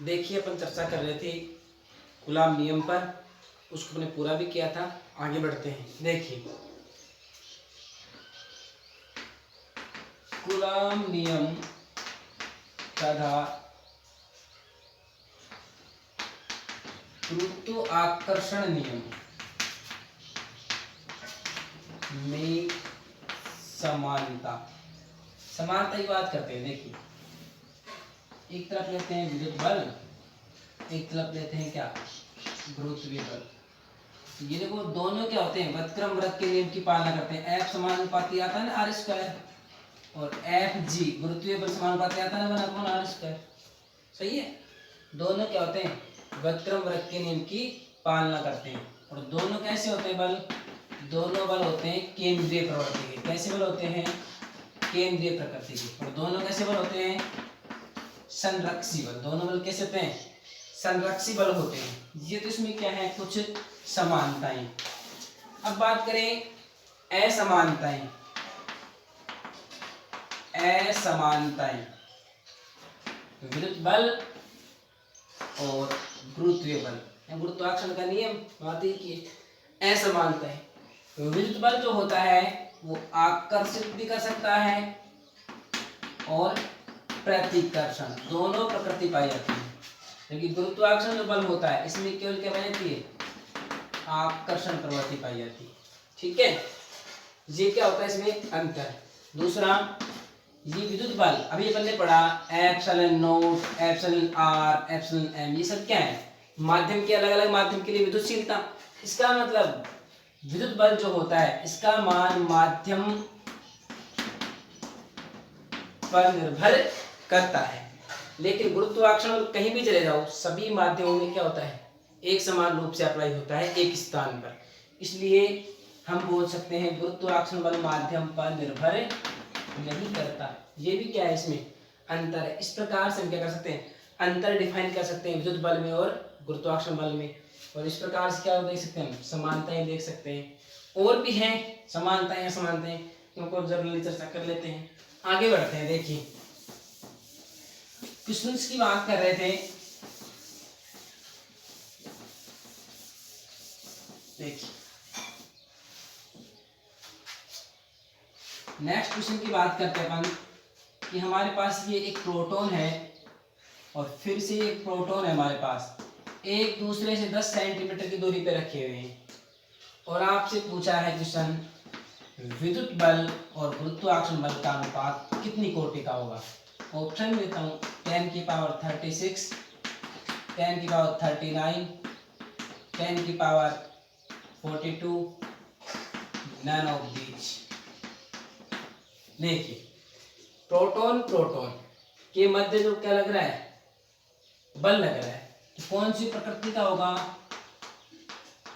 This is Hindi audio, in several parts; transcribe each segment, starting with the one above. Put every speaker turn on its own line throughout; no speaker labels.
देखिए अपन चर्चा कर रहे थे कूलाम नियम पर, उसको अपने पूरा भी किया था। आगे बढ़ते हैं। देखिए कूलाम नियम तथा गुरुत्वाकर्षण नियम में समानता की बात करते हैं। देखिए एक तरफ लेते हैं विद्युत बल, एक तरफ लेते हैं क्या, गुरुत्वीय बल। ये देखो दोनों क्या होते हैं, व्युत्क्रम वृत्त के नियम की पालना करते हैं। F समानुपाती आता है ना आर स्क्वायर, और Fg गुरुत्वीय बल समानुपाती आता है ना 1/r²। सही है। दोनों क्या होते हैं, व्युत्क्रम वृत्त के नियम की पालना करते हैं। और दोनों कैसे होते हैं बल, दोनों बल होते हैं केंद्रीय प्रवृत्ति के। कैसे बल होते हैं, केंद्रीय प्रकृति के। और दोनों कैसे बल होते हैं, संरक्षी बल। दोनों बल कैसे होते हैं, संरक्षी बल होते हैं। ये तो इसमें क्या है, कुछ समानताएं। अब बात करें असमानताएं। विद्युत बल और गुरुत्वीय बल, गुरुत्वाकर्षण का नियम बात ही की। असमानताएं, विद्युत बल जो होता है वो आकर्षित भी कर सकता है और प्रतिकर्षण, दोनों प्रकृति पाई जाती है। लेकिन गुरुत्वाकर्षण जो बल होता है इसमें केवल क्या पाई जाती है, आकर्षण प्रवृत्ति पाई जाती है। ठीक है, ये क्या होता है, इसमें अंतर। दूसरा, ये विद्युत बल अभी अपन ने पढ़ा epsilon nought, epsilon R, epsilon M, ये सब क्या है, माध्यम के, अलग अलग माध्यम के लिए विद्युतशीलता। इसका मतलब विद्युत बल जो होता है इसका मान माध्यम पर निर्भर करता है। लेकिन गुरुत्वाकर्षण कहीं भी चले जाओ, सभी माध्यमों में क्या होता है, एक समान रूप से अप्लाई होता है एक स्थान पर। इसलिए हम बोल सकते हैं गुरुत्वाकर्षण बल माध्यम पर निर्भर नहीं करता। ये भी क्या है, इसमें अंतर है। इस प्रकार से हम क्या कर सकते हैं, अंतर डिफाइन कर सकते हैं विद्युत बल में और गुरुत्वाकर्षण बल में। और इस प्रकार से क्या देख सकते हैं, समानताएं देख सकते हैं। और भी हैं समानताएं असमानताएं, उनको जरूरी चर्चा कर लेते हैं। आगे बढ़ते हैं। देखिए क्वेश्चंस की बात कर रहे थे। देखिए नेक्स्ट क्वेश्चन की बात करते हैं अपन कि हमारे पास ये एक प्रोटॉन है और फिर से एक प्रोटॉन है हमारे पास, एक दूसरे से 10 सेंटीमीटर की दूरी पे रखे हुए हैं। और आपसे पूछा है क्वेश्चन, विद्युत बल और गुरुत्वाकर्षण बल का अनुपात कितनी कोटि का होगा। ऑप्शन देता हूँ, 10 की पावर 36, 10 की पावर 39, 10 की पावर 42, नन ऑफ दीज। देखिए प्रोटॉन के मध्य जो क्या लग रहा है, बल लग रहा है, तो कौन सी प्रकृति का होगा,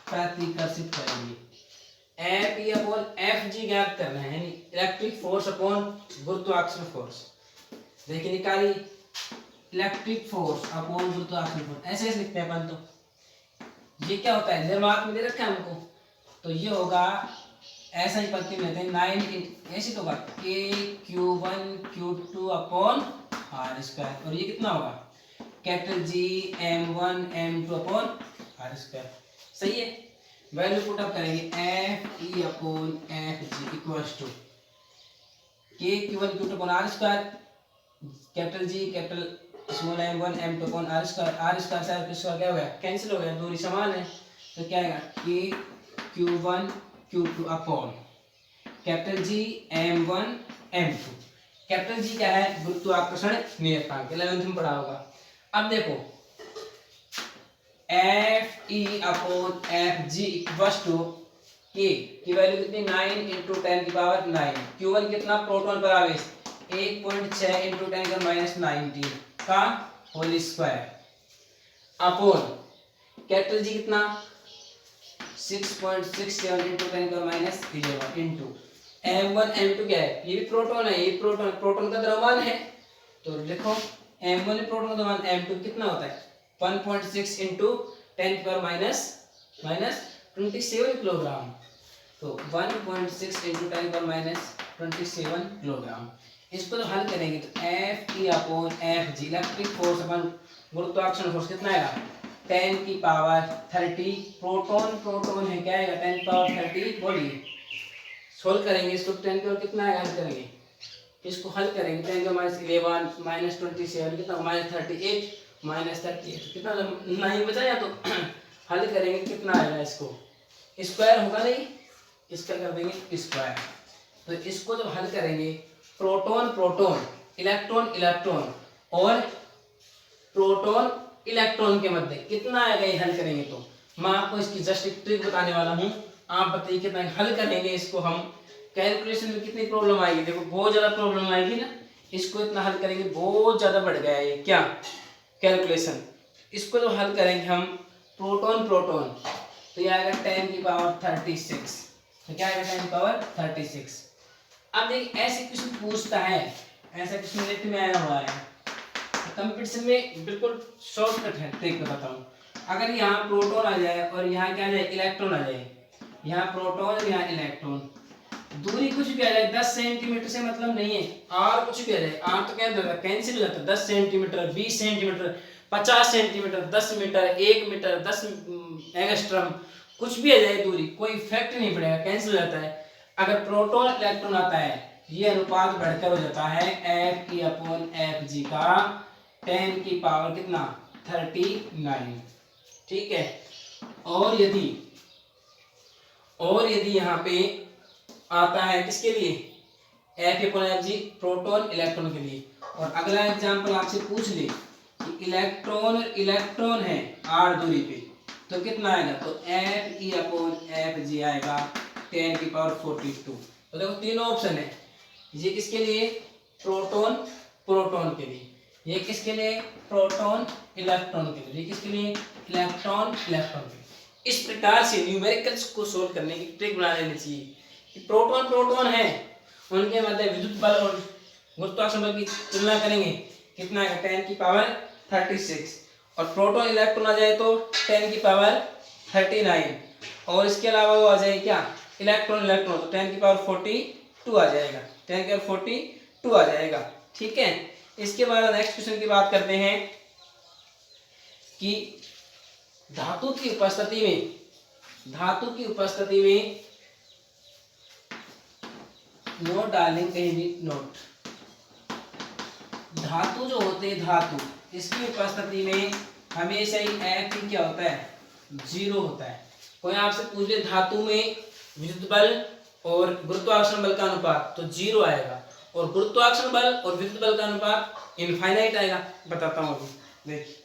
प्रतिकर्षित करेंगे। एफ ई अपॉन एफ जी ज्ञात करना है, यानी इलेक्ट्रिक फोर्स अपॉन गुरुत्वाकर्षण फोर्स। देखिए निकाली, इलेक्ट्रिक फोर्स अपॉन गुरुत्वाकर्षण फोर्स, ऐसे ऐसे लिखते हैं अपन। तो ये क्या होता है, निर्मात में दे रखा है हमको, तो ये होगा ऐसा ही पद्धति में लेते हैं 9 ऐसे तो होगा Q1 Q2 upon R square. और ये कितना होगा, capital G M1 M2 upon R square. सही है। वैल्यू पुट अप करेंगे, F E upon F G equals to Q1 Q2 upon R square, capital G capital small M1 M2 upon R square. R square से आर स्क्वायर क्या हो गया, कैंसिल हो गया, दूरी समान है। तो क्या आएगा, Q1 Q2 upon capital G M1 M2। Capital G क्या है, गुरुत्वाकर्षण नियतांक, 11th में पढ़ा होगा। अब देखो F E upon F G equals to K की वैल्यू कितनी, 9 इंटू 10 की पावर 9। Q1 कितना, प्रोटॉन पर आवेश 1.6 इंटू 10 का माइनस 19 का whole square upon capital G कितना 6.67 इंटू 10 का माइनस 11 इंटू M1 M2 क्या है, ये भी प्रोटॉन है, ये प्रोटॉन का द्रव्यमान है। तो लिखो M1 प्रोटॉन का द्रव्यमान, M2 कितना होता है 1.6 इंटू 10 की पावर माइनस 27 किलोग्राम। तो 1.6 इंटू 10 की पावर माइनस 27 किलोग्राम। इसको तो हल करेंगे तो F E upon F G, electric force upon गुरुत्वाकर्षण फोर्स कितना आएगा 10 की पावर 30। प्रोटॉन प्रोटॉन है क्या आएगा 10 पावर 30। बोलिए सोल्व करेंगे इसको 10 पावर कितना आएगा हल करेंगे इसको हल करेंगे 10 का -11 -27 कितना -38 -38 कितना 9 बचा या तो हल करेंगे कितना आएगा इसको स्क्वायर होगा नहीं इसका कर देंगे स्क्वायर। तो इसको जब हल करेंगे प्रोटॉन प्रोटॉन इलेक्ट्रॉन इलेक्ट्रॉन और प्रोटॉन इलेक्ट्रॉन के मध्य कितना आएगा ये हल करेंगे तो मैं आपको इसकी जस्ट एक ट्रिक बताने वाला हूँ। आप बताइए कितना हल करेंगे इसको हम कैलकुलेशन में कितनी प्रॉब्लम आएगी। देखो बहुत ज्यादा प्रॉब्लम आएगी ना इसको इतना हल करेंगे बहुत ज्यादा बढ़ गया है ये क्या कैलकुलेशन। इसको जब हल करेंगे हम प्रोटॉन प्रोटॉन तो ये आएगा 10 की पावर 36। तो क्या आएगा 10 की पावर 36। अब देखिए ऐसे क्वेश्चन पूछता है ऐसा क्वेश्चन नेट में आया हुआ है कंपटीशन में बिल्कुल शॉर्टकट है ट्रिक बताता हूँ। अगर यहाँ प्रोटॉन आ जाए और यहाँ क्या आ जाए इलेक्ट्रॉन आ जाए यहाँ प्रोटॉन और यहाँ इलेक्ट्रॉन दूरी कुछ भी आ जाए 10 सेंटीमीटर से मतलब नहीं है आर कुछ भी आ जाए आर तो क्या होता है कैंसिल हो जाता है 10 centimetre 20 centimetre 50 centimetre 10 metre 1 metre 10 angstrom कुछ भी आ जाए दूरी कोई इफेक्ट नहीं पड़ेगा कैंसिल हो जाता है। अगर प्रोटॉन इलेक्ट्रॉन आता है ये अनुपात बढ़कर हो जाता है Fe/Fg का 10 की पावर कितना 39। ठीक है और यदि यहाँ पे आता है किसके लिए F/Fg प्रोटॉन इलेक्ट्रॉन के लिए। और अगला एग्जांपल आपसे पूछ ले कि इलेक्ट्रॉन है r दूरी पे तो कितना आएगा तो Fe/Fg आएगा 10 की पावर 42। तो देखो तीनों ऑप्शन है ये किसके लिए प्रोटॉन प्रोटॉन के लिए ये किसके लिए प्रोटॉन इलेक्ट्रॉन के लिए ये किसके लिए इलेक्ट्रॉन इलेक्ट्रॉन के लिए। इस प्रकार से न्यूमेरिकल्स को सोल्व करने की ट्रिक बना लेनी चाहिए कि प्रोटॉन प्रोटॉन है उनके मध्य विद्युत बल और गुरुत्वाकर्षण बल की तुलना करेंगे कितना है 10 की पावर 36 और प्रोटॉन इलेक्ट्रॉन आ जाए तो 10 की पावर 39 और इसके अलावा वो आ जाए क्या इलेक्ट्रॉन इलेक्ट्रॉन तो 10 की पावर 42 आ जाएगा 10 की पावर 42 आ जाएगा। ठीक है इसके बाद नेक्स्ट क्वेश्चन की बात करते हैं कि धातु की उपस्थिति में नोट डालेंगे कहीं भी नोट धातु जो होते हैं धातु इसकी उपस्थिति में हमेशा ही F क्या होता है 0 होता है। कोई आपसे पूछ ले धातु में विद्युत बल और गुरुत्वाकर्षण बल का अनुपात तो 0 आएगा और गुरुत्वाकर्षण बल और विद्युत बल का अनुपात इनफाइनाइट आएगा। बताता हूँ अभी देखिए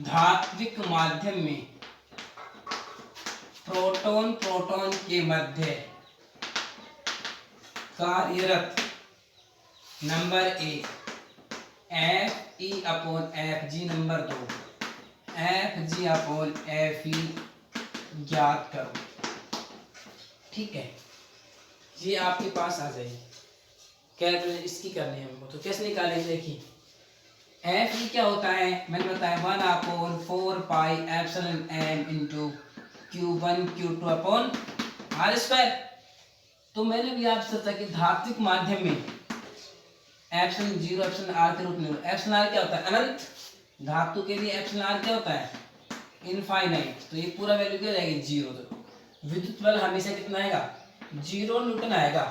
धात्विक माध्यम में प्रोटॉन प्रोटॉन के मध्य कार्यरत नंबर 1 Fe/Fg नंबर 2 Fg/Fe ज्ञात करो। ठीक है ये आपके पास आ जाएगी कैलकुलेशन इसकी करनी है हमको तो कैसे निकालेंगे देखिए Fe क्या होता है मैंने बताया 1/4 pi epsilon m into Q1 Q2 upon r²। तो मैंने भी आपसे सोचा कि धात्विक माध्यम में एप्सिलॉन 0 एप्सिलॉन r के रूप में एप्सिलॉन r क्या होता है अनंत धातु के लिए एप्सिलॉन r क्या होता है इनफाइनाइट। तो ये पूरा वैल्यू क्या हो जाएगी 0। तो विद्युत बल हमेशा कितना आएगा 0 न्यूटन आएगा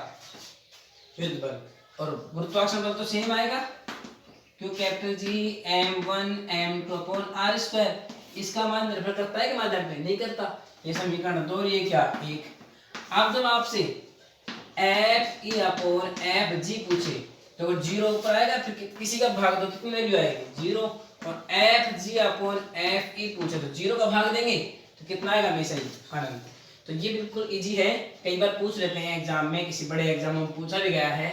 विद्युत बल और गुरुत्वाकर्षण बल तो सेम आएगा क्यों capital G m1 m2 upon r²। इसका मान निर्भर करता है कि माध्यम पे नहीं करता ये समीकरण 2 ये क्या 1। अब जब आपसे Fe/Fg पूछे तो 0 ऊपर आएगा फिर किसी का भाग दो कितनी वैल्यू आएगी 0 और Fg/Fe पूछे तो 0 का भाग देंगे तो कितना आएगा हमेशा ही अनंत। तो ये बिल्कुल इजी है कई बार पूछ लेते हैं एग्जाम में किसी बड़े एग्जाम में पूछा भी गया है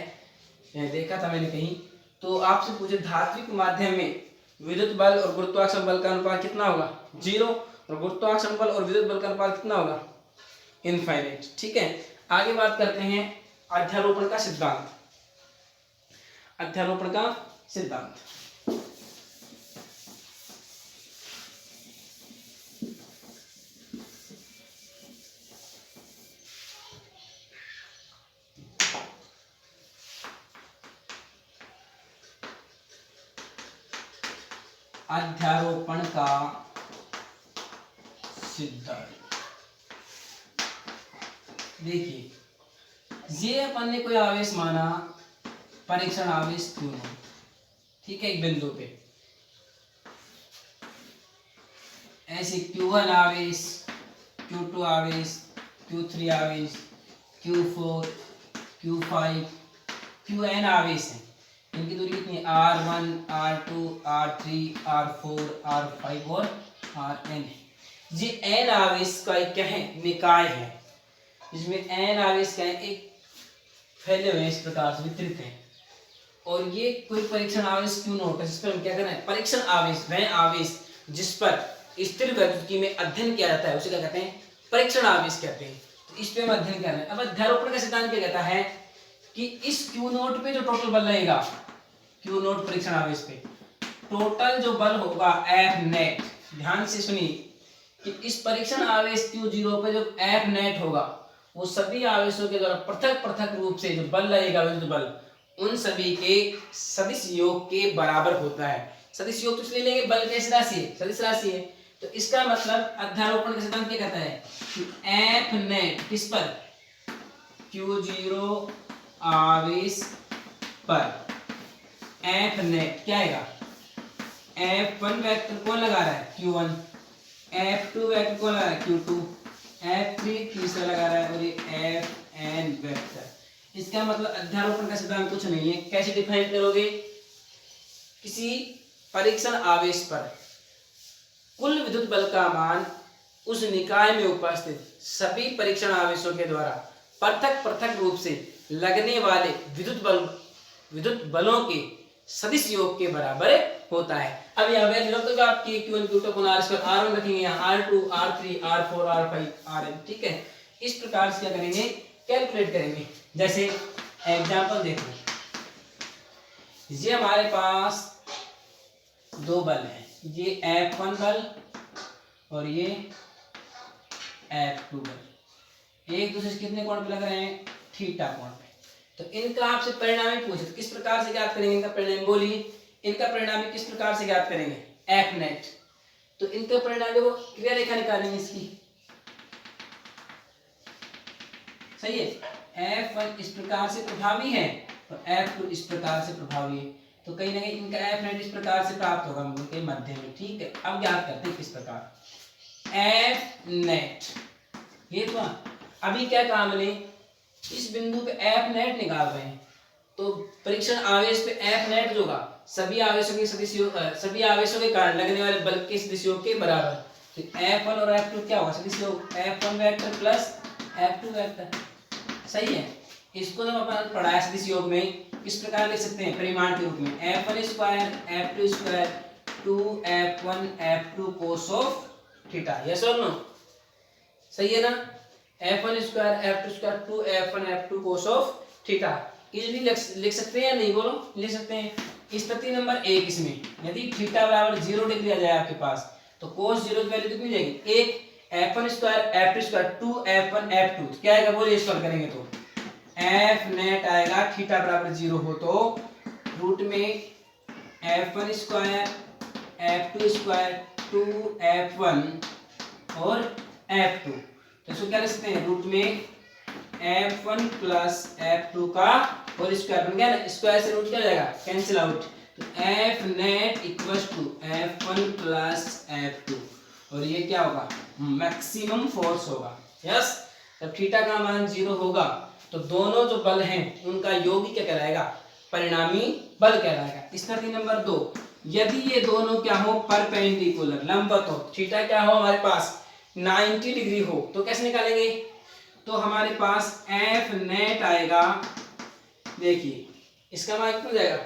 देखा था मैंने कहीं। तो आपसे पूछे धात्विक माध्यम में विद्युत बल और गुरुत्वाकर्षण बल का अनुपात कितना होगा 0 और गुरुत्वाकर्षण बल और विद्युत बल का अनुपात कितना होगा इनफाइनाइट। ठीक है आगे बात करते हैं अध्यारोपण का सिद्धांत। अध्यारोपण का सिद्धांत। अध्यारोपण का सिद्धांत। देखिए, ये अपन ने कोई आवेश माना, परीक्षण आवेश Q नॉट, ठीक है, एक बिंदु पे ऐसे Q1 आवेश, Q2 आवेश, Q3 आवेश, Q4, Q5, Qn आवेश है। इनकी दूरी कितनी है? R1, R2, R3, R4, R5 और Rn है। ये n आवेश का एक क्या है? निकाय है। इसमें n आवेश क्या है? एक फैले हुए इस प्रकार से वितरित हैं। और ये कोई परीक्षण आवेश Q नॉट है, जिस पर हम क्या कर रहे हैं? परीक्षण आवेश, वह आवेश जिस पर स्थिर वैद्युतिकी में अध्ययन किया जाता है उसे क्या कहते हैं? परीक्षण आवेश कहते हैं। तो इस पे हम अध्ययन कर रहे हैं। अब अध्यारोपण का सिद्धांत क्या कहता है कि इस Q नॉट पे जो टोटल बल लगेगा, Q नॉट परीक्षण आवेश पे टोटल जो बल होगा F नेट, ध्यान से सुनिए कि इस परीक्षण आवेश Q0 पे जो F नेट होगा वो सभी आवेशों के द्वारा पृथक पृथक रूप से जो बल लगेगा, विद्युत बल, उन सभी के सदिश योग के बराबर होता है। सदिश योग तो इसलिए लेंगे, बल कैसी राशि है? सदिश राशि है। तो इसका मतलब अध्यारोपण का सिद्धांत क्या कहता है कि F नेट किस पर? Q0 आवेश पर F नेट क्या आएगा? F1 वेक्टर कौन लगा रहा है? Q1, F2 वेक्टर कौन लगा रहा है? Q2, F3 तीसरा लगा रहा है और ये Fn वेक्टर। इसका मतलब अध्यारोपण का सिद्धांत कुछ नहीं है। कैसे डिफाइन करोगे? किसी परीक्षण आवेश पर कुल विद्युत बल का मान उस निकाय में उपस्थित सभी परीक्षण आवेशों के द्वारा पृथक पृथक रूप से लगने वाले विद्युत बलों के सदिश योग के बराबर होता है। अब यहाँ वैल्यू रख दोगे आपकी Q1 Q2 R1 रखेंगे, यहाँ R2 R3 R4 R5 Rn, ठीक है। इस प्रकार से क्या करेंगे? कैलकुलेट करेंगे। जैसे एग्जांपल देखो, ये हमारे पास दो बल हैं, ये F1 बल और ये F2 बल, एक दूसरे से कितने कोण पे लग रहे हैं? थीटा कोण पे। तो इनका आपसे परिणाम ही पूछे, किस प्रकार से ज्ञात करेंगे इनका परिणाम? बोलिए, इनका परिणाम किस प्रकार से ज्ञात करेंगे? F net. तो इनका परिणाम देखो, क्रिया रेखा निकालेंगे इसकी, सही है। F1 इस प्रकार से प्रभावी है और F2 इस प्रकार से प्रभावी है। तो कहीं ना कहीं इनका F नेट इस प्रकार से प्राप्त होगा उनके मध्य में, ठीक है। अब ज्ञात करते हैं किस प्रकार। F नेट, ये तो अभी क्या काम ने, इस बिंदु पे F नेट निकाल रहे हैं, तो परीक्षण आवेश पे F नेट जो होगा सभी आवेशों के सदिश योग, सभी आवेशों के कारण लगने वाले बल के सदिश योग के बराबर। तो F1 और F2 क्या होगा? सदिश योग F1 vector plus F2 vector, सही है। इसको जब अपन पढ़ा है सदिश योग में, किस प्रकार लिख सकते हैं? परिमाण के रूप में F1 square F2 square 2F1 F2 cos of theta, yes और नो? सही है ना? F1 square F2 square 2F1 F2 cos of theta easily लिख सकते हैं या नहीं? बोलो, लिख सकते हैं। स्थिति नंबर 1, इसमें यदि थीटा बराबर 0 डिग्री आ जाए आपके पास, तो cos 0 की वैल्यू कितनी जाएगी? 1 F1 square F2 square 2F1 F2, तो क्या आएगा? बोलिए, सॉल्व करेंगे तो F नेट आएगा थीटा बराबर 0 हो तो रूट में F1 square F2 square 2F1 और F2, तो इसको क्या लिख सकते हैं? रूट में F1 प्लस F2 का होल स्क्वायर बन गया ना, स्क्वायर से रूट क्या हो जाएगा? Cancel out. तो F net equals to F1 plus F2 और ये क्या होगा? मैक्सिमम फोर्स होगा, यस। जब थीटा का मान 0 होगा तो दोनों जो बल हैं उनका योग ही क्या कहलाएगा? परिणामी बल कहलाएगा। स्थिति नंबर 2, यदि ये दोनों क्या हो? परपेंडिकुलर, लंबवत हो, थीटा क्या हो हमारे पास? 90 डिग्री हो, तो कैसे निकालेंगे? तो हमारे पास F नेट आएगा, देखिए इसका मान कितना जाएगा?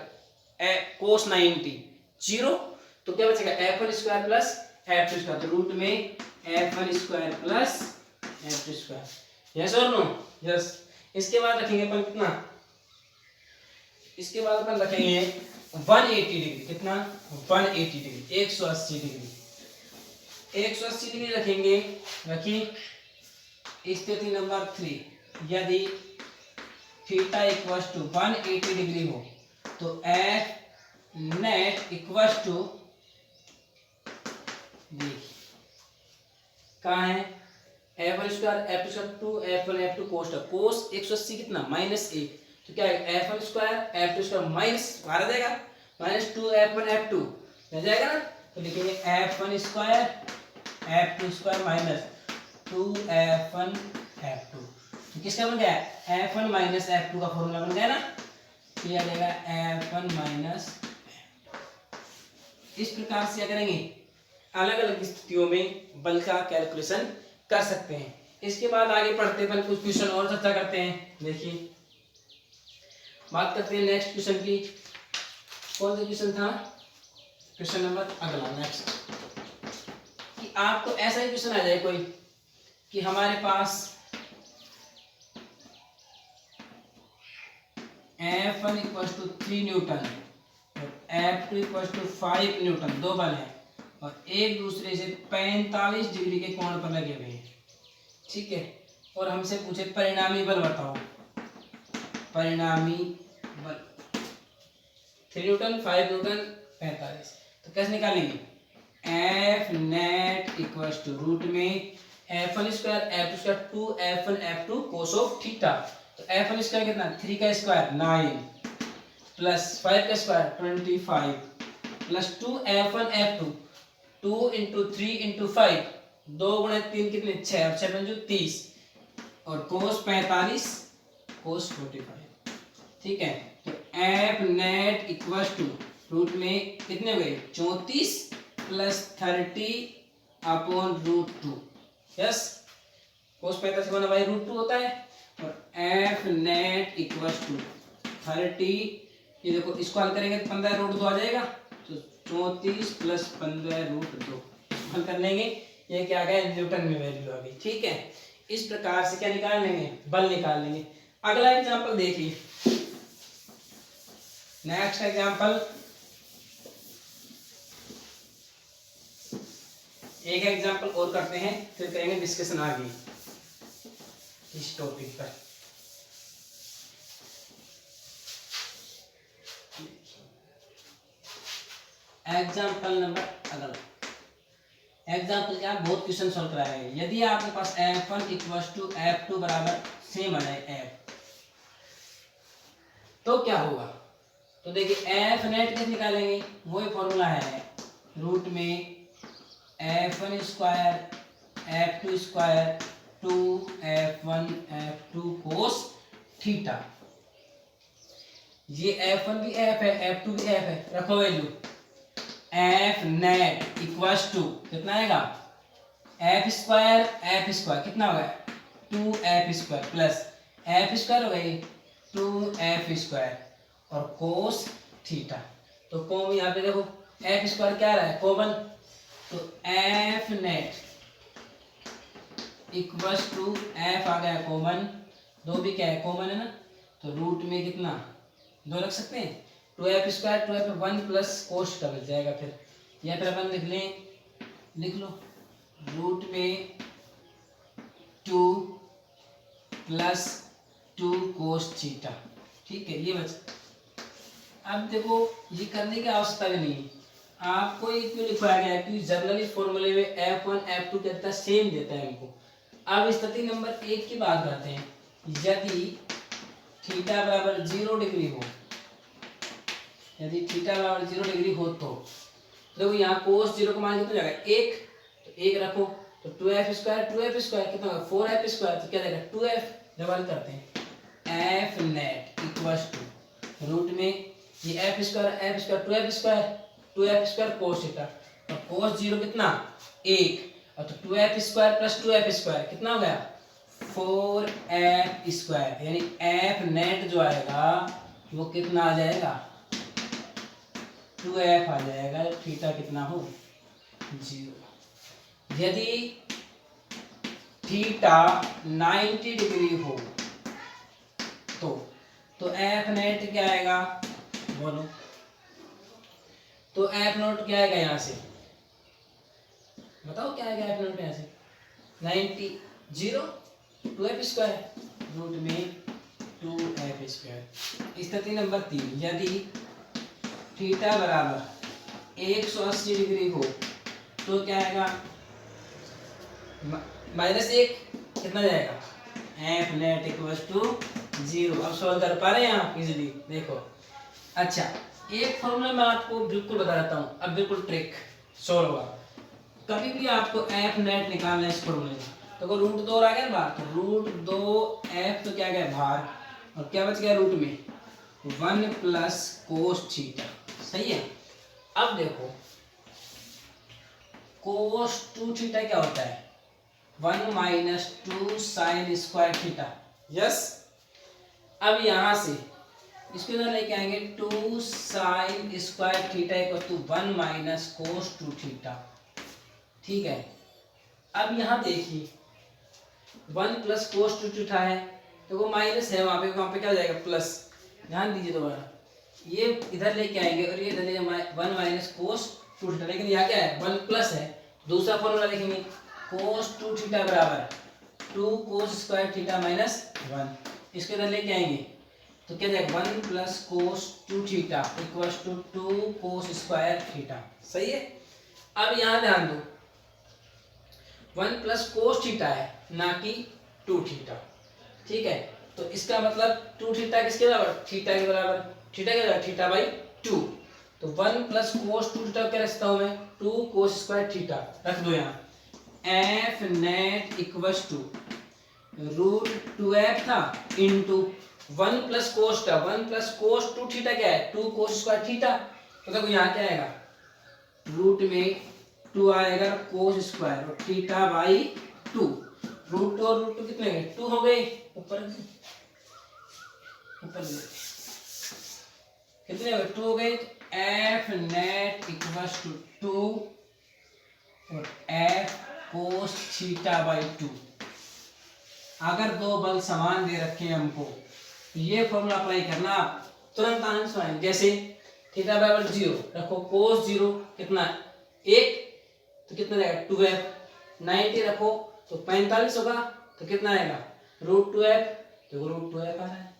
cos 90 0, तो क्या बचेगा? F1 square plus F2 square, तो रूट में F1 square plus F2 square, yes और नो? यस। इसके बाद रखेंगे अपन कितना? इसके बाद अपन रखेंगे 180 डिग्री। कितना? 180 डिग्री, 180 डिग्री। 180 डिग्री रखेंगे। रखिए स्थिति नंबर 3, यदि थीटा इक्वल टू 180 डिग्री हो तो एफ नेट इक्वल टू, देखिए कहाँ है, F one square F two square two F one F two cos, cos 180 कितना? -1। तो क्या है, F one square F two square minus बाहर आ जाएगा, -2 एफ वन एफ टू रह जाएगा ना। तो लिखेंगे F one square F two square -2 F one F to. तो किसका बन गया? F one minus F two का फॉर्मूला बन गया ना। तो यह आ जाएगा एफ वन माइनस। इस प्रकार से क्या करेंगे, अलग अलग स्थितियों में बल का कैलकुलेशन कर सकते हैं। इसके बाद आगे पढ़ते हैं, कुछ क्वेश्चन और चर्चा करते हैं। देखिए बात करते हैं नेक्स्ट क्वेश्चन की। कौन सा क्वेश्चन था? क्वेश्चन नंबर अगला नेक्स्ट, कि आपको ऐसा ही क्वेश्चन आ जाए कोई कि हमारे पास F1 इक्वल टू 3 न्यूटन और F2 इक्वल टू 5 न्यूटन, दो बल हैं और एक दूसरे से 45 डिग्री के कोण पर लगे हुए हैं। ठीक है, और हमसे पूछे परिणामी बल बताओ। परिणामी बल 3 न्यूटन 5 न्यूटन 45, तो कैसे निकालेंगे? F net equal to root में F1 square F2 square 2 F1 F2 cos of theta. तो F1 स्क्वायर कितना? 3 का स्क्वायर 9 प्लस 5 का square 25 plus 2 F1 F2, 2 into 3 into 5, 2 गुणे 3 कितने? 6 और 6 पंजू 30 और कोस 45 कोस 45। ठीक है, तो F net equal to root में कितने हुए? 34 plus 30 upon root 2। Yes, cos 45 बना बाई रूट 2 होता है। और एफ नेट इक्वल टू 30, ये देखो इसको हल करेंगे तो 15 रूट 2 आ जाएगा, तो 34 प्लस 15 रूट 2 हल कर लेंगे। ये क्या आ गया? न्यूटन में वैल्यू आ गई। ठीक है, इस प्रकार से क्या निकाल लेंगे? बल निकाल लेंगे। अगला एग्जांपल देखिए, नेक्स्ट एग्जांपल, एक एग्जांपल और करते हैं, फिर करेंगे डिस्कशन आगे इस टॉपिक पर। एग्जांपल नंबर अगला, एग्जांपल क्या? बहुत क्वेश्चन सॉल्व कराएंगे। यदि आपके पास F1 इक्वल टू F2 बराबर सेम है F, तो क्या होगा? तो देखिए एफ नेट कैसे निकालेंगे? वही फॉर्मूला है, रूट में F1 square F2 square 2 F1 F2 cos theta. ये F1 भी F है, F2 भी F है, रखो value. F net equal to कितना आएगा? एफ स्क्वायर कितना होगा? 2F square plus F square हो गई 2F स्क्वायर और कोस थीटा। तो कॉमन यहाँ पे देखो एफ स्क्वायर क्या रहा है? कॉमन, तो F net equal to F आ गया कॉमन, दो भी क्या है? कॉमन है ना, तो रूट में कितना? 2 रख सकते हैं। 2F स्क्वायर 2F 1 प्लस कोस का बच जाएगा। फिर या फिर अपन लिख लें, लिख लो रूट में 2 प्लस 2 कोस थीटा। ठीक है, ये बच। अब देखो ये करने की आवश्यकता भी नहीं है, आपको ये क्यों लिखवाया गया है? क्योंकि जनरली फॉर्मूले में F1 F2 कहता सेम देता है हमको। अब स्थिति नंबर 1 की बात करते हैं। यदि थीटा बराबर 0 डिग्री हो, यदि थीटा बराबर 0 डिग्री हो तो देखो यहाँ कोस 0 का मान कितना जाएगा? 1, तो 1 रखो, तो 2F स्क्वायर कितना होगा? 4F स्क्वायर, तो क्या जाएगा? 2F। जब हल करते हैं F net equal to root में ये F square 2F square cos theta, और कोस 0 कितना? 1, और तो 2F square plus 2F square कितना हो गया? 4F square. यानी एफ नेट जो आएगा वो कितना आ जाएगा? 2F आ जाएगा। थीटा कितना हो? 0। यदि थीटा 90 डिग्री हो तो एफ नेट क्या आएगा? बोलो। तो एफ नोट क्या आएगा यहाँ से, बताओ क्या आएगा एफ नोट यहाँ से, 90 0 2f², रूट में 2f²। स्थिति नंबर 3, यदि थीटा बराबर 180 डिग्री हो तो क्या आएगा, -1 कितना जाएगा, एफ नेट इक्वल्स टू 0। अब सॉल्व कर पा रहे हैं आप इजीली, देखो। अच्छा, एक फॉर्मूला मैं आपको बिल्कुल बता देता हूँ, अब बिल्कुल ट्रिक सॉल्व होगा। कभी भी आपको एफ नेट निकालना है इस फॉर्मूले में, तो रूट 2 आ गया ना बाहर, तो रूट 2 एफ तो क्या गया बाहर, और क्या बच गया रूट में 1 प्लस कोस थीटा, सही है। अब देखो कोस 2 थीटा क्या होता है, 1 minus 2 sine square theta, yes. अब यहां से इसके अंदर लेके आएंगे 2 sine square theta equal to 1 minus cos 2 theta, ठीक है। अब यहाँ देखिए 1 प्लस कोस 2 थीटा है, तो वो माइनस है वहां पे क्या हो जाएगा प्लस, ध्यान दीजिए दोबारा, ये इधर लेके आएंगे और ये इधर ले 1 माइनस कोस 2 थीटा, लेकिन यहाँ क्या है 1 प्लस है। दूसरा फॉर्मूला लिखेंगे कोस 2 थीटा बराबर 2 कोस स्क्वायर थीटा माइनस 1, इसके इधर लेके आएंगे तो क्या जाएगा 1 plus cos 2 theta equals to 2 cos square theta, सही है। अब यहाँ ध्यान दो 1 प्लस कोस थीटा है ना कि 2 थीटा, ठीक है। तो इसका मतलब 2 थीटा किसके बराबर, थीटा के बराबर, थीटा क्या बराबर थीटा बाई 2, तो 1 प्लस कोस 2 थीटा क्या रखता हूं मैं 2 कोस स्क्वायर थीटा, रख दो यहाँ। F net equals to root 2f था इंटू 1 प्लस कोस था, 1 प्लस कोस 2 थीटा क्या है 2 कोस स्क्वायर थीटा, तो देखो यहाँ क्या आएगा रूट में 2 आएगा कोस स्क्वायर और थीटा बाई 2, रूट 2 और रूट 2 कितने गए 2 हो गए, ऊपर कितने हो गए 2 हो गए। एफ नेट इक्वल्स टू 2 और एफ कोस थीटा बाई 2। अगर दो बल समान दे रखे हैं हमको तो ये फॉर्मूला अप्लाई करना, आप तुरंत आंसर आएंगे। जैसे थीटा बराबर 0 रखो, कोस 0 कितना 1, तो कितना रहेगा 2f, 90 रखो तो 45 होगा, तो कितना आएगा रूट 2f, तो रूट 2f आ रहा है,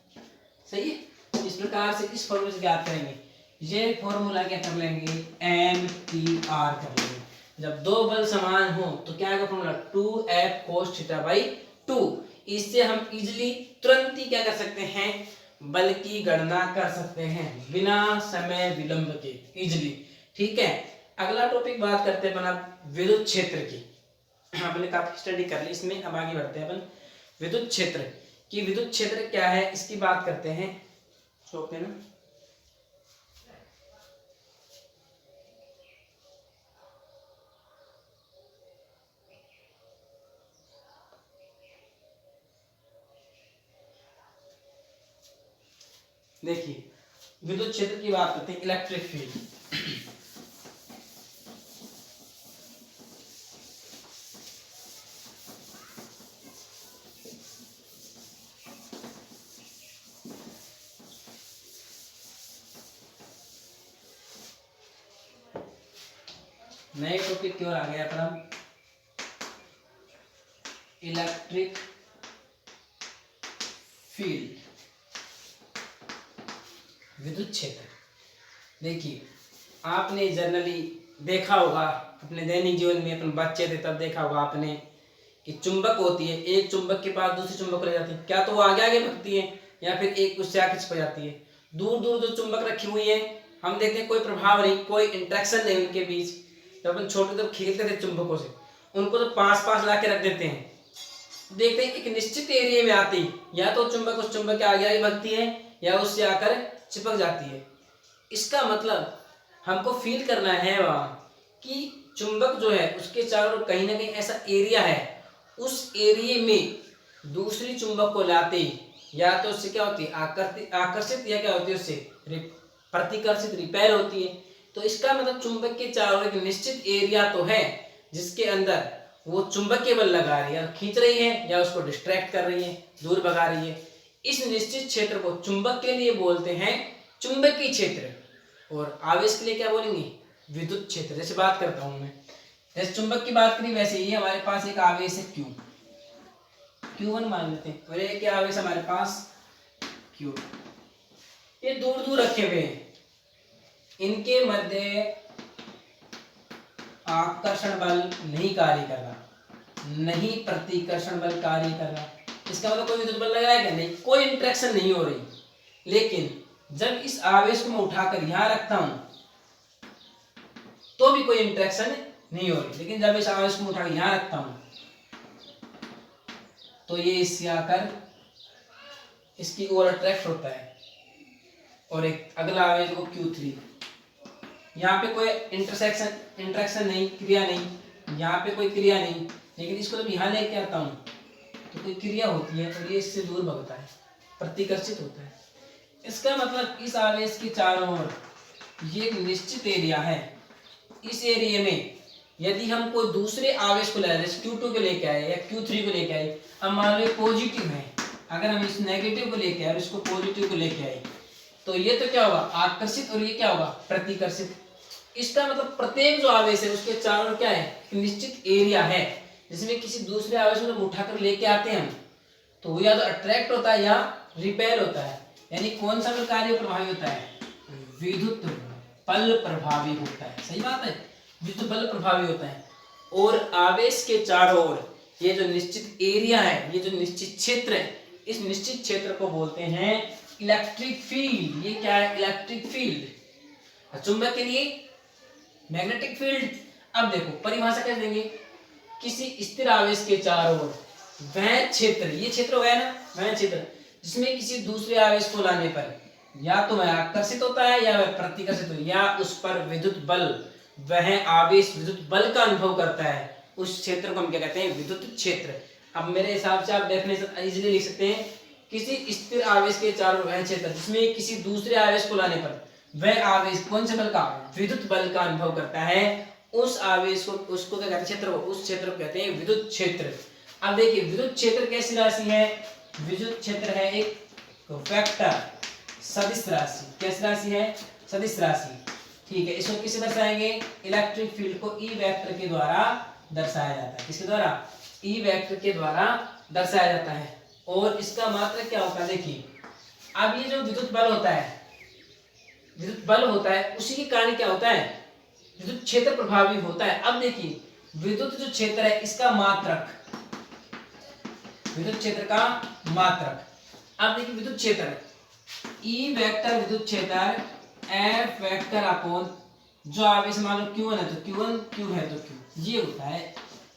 सही है। इस प्रकार से इस फॉर्मूले से ज्ञात करेंगे, ये फॉर्मूला क्या कर लेंगे MTR कर लेंगे। जब दो बल समान हो तो क्या आएगा formula 2f cos theta by 2। इससे हम इजीली तुरंत ही क्या कर सकते हैं, बल की गणना कर सकते हैं बिना समय विलंब के, इजीली, ठीक है। अगला टॉपिक बात करते हैं अपन विद्युत क्षेत्र की। आपने काफी स्टडी कर ली इसमें, अब आगे बढ़ते हैं अपन विद्युत क्षेत्र की। विद्युत क्षेत्र क्या है इसकी बात करते हैं, छोड़ते हैं ना। देखिए विद्युत क्षेत्र की बात करते हैं, इलेक्ट्रिक फील्ड। नए टॉपिक की ओर आ गया अपना इलेक्ट्रिक फील्ड, विद्युत क्षेत्र। देखिए आपने जनरली देखा होगा अपने दैनिक जीवन में, अपन बच्चे थे तब देखा होगा आपने कि चुंबक होती है, एक चुंबक के पास दूसरी चुंबक रह जाती है, क्या तो वो आगे आगे भगती है या फिर एक उससे आगे चिपक जाती है। दूर दूर जो चुंबक रखी हुई है हम देखते हैं कोई प्रभाव नहीं, कोई इंटरेक्शन नहीं उनके बीच। जब अपन छोटे जब खेलते थे चुंबकों से, उनको तो पास पास ला के रख देते हैं, देखते हैं एक निश्चित एरिया में आती या तो चुंबक उस चुंबक के आगे आगे भगती है या उससे आकर चिपक जाती है। इसका मतलब हमको फील करना है वहां कि चुंबक जो है उसके चारों ओर कहीं ना कहीं ऐसा एरिया है, उस एरिया में दूसरी चुंबक को लाते या तो उससे क्या होती है आकर्षित या क्या होती है उससे प्रतिकर्षित रिपेल होती है। तो इसका मतलब चुंबक के चारों एक निश्चित एरिया तो है जिसके अंदर वो चुंबकीय बल लगा रही है, खींच रही है या उसको डिस्ट्रैक्ट कर रही है, दूर भगा रही है। इस निश्चित क्षेत्र को चुंबक के लिए बोलते हैं चुंबकीय क्षेत्र, और आवेश के लिए क्या बोलेंगे, विद्युत क्षेत्र। जैसे बात करता हूं मैं, जैसे चुंबक की बात करी वैसे ही हमारे पास एक आवेश है Q, Q1 मान लेते हैं, और एक आवेश हमारे पास Q, ये दूर दूर रखे हुए हैं, इनके मध्य आकर्षण बल नहीं कार्य कर रहा, नहीं प्रतिकर्षण बल कार्य कर रहा। इसका मतलब कोई विद्युत बल लगा है क्या, नहीं, कोई इंटरेक्शन नहीं हो रही। लेकिन जब इस आवेश को मैं उठाकर यहां रखता हूं तो भी कोई इंटरेक्शन नहीं हो रही, लेकिन जब इस आवेश को उठाकर यहां रखता हूं तो ये इससे आकर इसकी ओर अट्रैक्ट होता है, और एक अगला आवेश को Q3, यहाँ पे कोई इंटरेक्शन नहीं, क्रिया नहीं, यहाँ पे कोई क्रिया नहीं, लेकिन इसको जब यहाँ लेके आता हूँ तो कोई क्रिया होती है और ये इससे दूर भगता है, प्रतिकर्षित होता है। इसका मतलब इस आवेश के चारों ओर ये एक निश्चित एरिया है। इस एरिया में यदि हम कोई दूसरे आवेश को ले आए, जैसे Q2 को लेके आए या Q3 को लेके आए, अब मान लो पॉजिटिव है, अगर हम इस नेगेटिव को लेके आए और इसको पॉजिटिव को लेके आए तो ये तो क्या होगा, आकर्षित, और ये क्या होगा, प्रतिकर्षित। इसका मतलब प्रत्येक जो आवेश है उसके चारों क्या है, निश्चित एरिया है, जिसमें किसी दूसरे आवेश को जब उठाकर लेके आते हैं हम तो वो या तो अट्रैक्ट होता है या रिपेल होता है। यानी कौन सा बल कार्य प्रभावी होता है, विद्युत बल प्रभावी होता है। सही बात है, विद्युत बल प्रभावी होता है। और आवेश के चारों ओर ये जो निश्चित एरिया है, ये जो निश्चित क्षेत्र है, इस निश्चित क्षेत्र को बोलते हैं इलेक्ट्रिक फील्ड। ये क्या है, इलेक्ट्रिक फील्ड। चुंबक के लिए मैग्नेटिक फील्ड। अब देखो परिभाषा कैसे देंगे, किसी स्थिर आवेश के चारों ओर वह क्षेत्र, ये क्षेत्र हो गया ना, वह क्षेत्र जिसमें किसी दूसरे आवेश को लाने पर या तो वह आकर्षित होता है या वह प्रतिकर्षित होता है, या उस पर विद्युत बल, वह आवेश विद्युत बल का अनुभव करता है, उस क्षेत्र को हम क्या कहते हैं, विद्युत क्षेत्र। अब मेरे हिसाब से आप डेफिनेशन इजीली लिख सकते हैं, किसी स्थिर आवेश के चारों वह क्षेत्र जिसमें किसी दूसरे आवेश को लाने पर वह आवेश कौन से बल का, विद्युत बल का अनुभव करता है, उस आवेश को, उसको क्या कहते हैं, क्षेत्र को, उस क्षेत्र को कहते हैं विद्युत क्षेत्र। अब देखिए विद्युत क्षेत्र कैसी राशि है, विद्युत क्षेत्र है एक वेक्टर, सदिश राशि। कैसी राशि है, सदिश राशि। ठीक है, इसको किससे दर्शाएंगे, इलेक्ट्रिक फील्ड को ई वेक्टर के द्वारा दर्शाया जाता है। किसके द्वारा, ई वेक्टर के द्वारा दर्शाया जाता है। और इसका मात्रक क्या होता है, देखिए अब ये जो विद्युत बल होता है, विद्युत बल होता है, उसी के कारण क्या होता है, विद्युत क्षेत्र प्रभावी होता है। अब देखिए विद्युत जो क्षेत्र है इसका मात्रक, विद्युत क्षेत्र का मात्रक। अब देखिए विद्युत क्षेत्र ई वेक्टर विद्युत क्षेत्र एफ वेक्टर अपॉन जो आवेश मान लो Q1 है तो Q1, Q है तो Q, ये होता है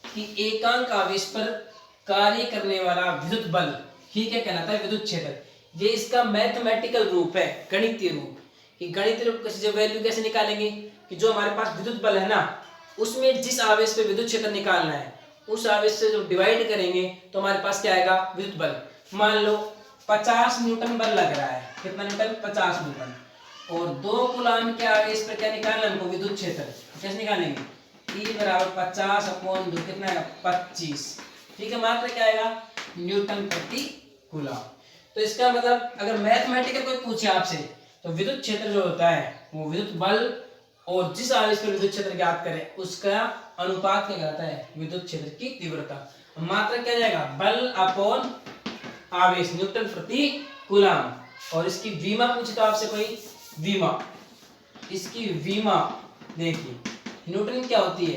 कि एकांक आवेश पर कार्य करने वाला विद्युत बल ही क्या कहलाता है, विद्युत क्षेत्र। ये इसका मैथमेटिकल रूप है, गणितीय रूप। कि गणितीय रूप की वैल्यू कैसे निकालेंगे, कि जो हमारे पास विद्युत बल है ना, उसमें जिस आवेश पे विद्युत क्षेत्र निकालना है उस आवेश से जो डिवाइड करेंगे तो हमारे पास क्या आएगा, विद्युत बल। मान लो 50 न्यूटन बल लग रहा है, कितना न्यूटन, 50 न्यूटन, और 2 कूलम्ब के आवेश पर क्या निकालना हमको, विद्युत क्षेत्र। कैसे निकालेंगे, E बराबर 50/2 कितना आएगा, 25। ठीक है, मात्रा क्या आएगा, न्यूटन प्रति कूलम्ब। तो इसका मतलब अगर मैथमेटिकल कोई पूछे आपसे तो विद्युत क्षेत्र जो होता है वो विद्युत बल और जिस आवेश पर विद्युत क्षेत्र ज्ञात करें उसका अनुपात क्या कहलाता है, विद्युत क्षेत्र की तीव्रता। मात्रा क्या जाएगा, बल अपॉन आवेश न्यूटन प्रति कूलम्ब। और इसकी विमा पूछे तो आपसे कोई, विमा, इसकी विमा देखिए न्यूटन क्या होती है,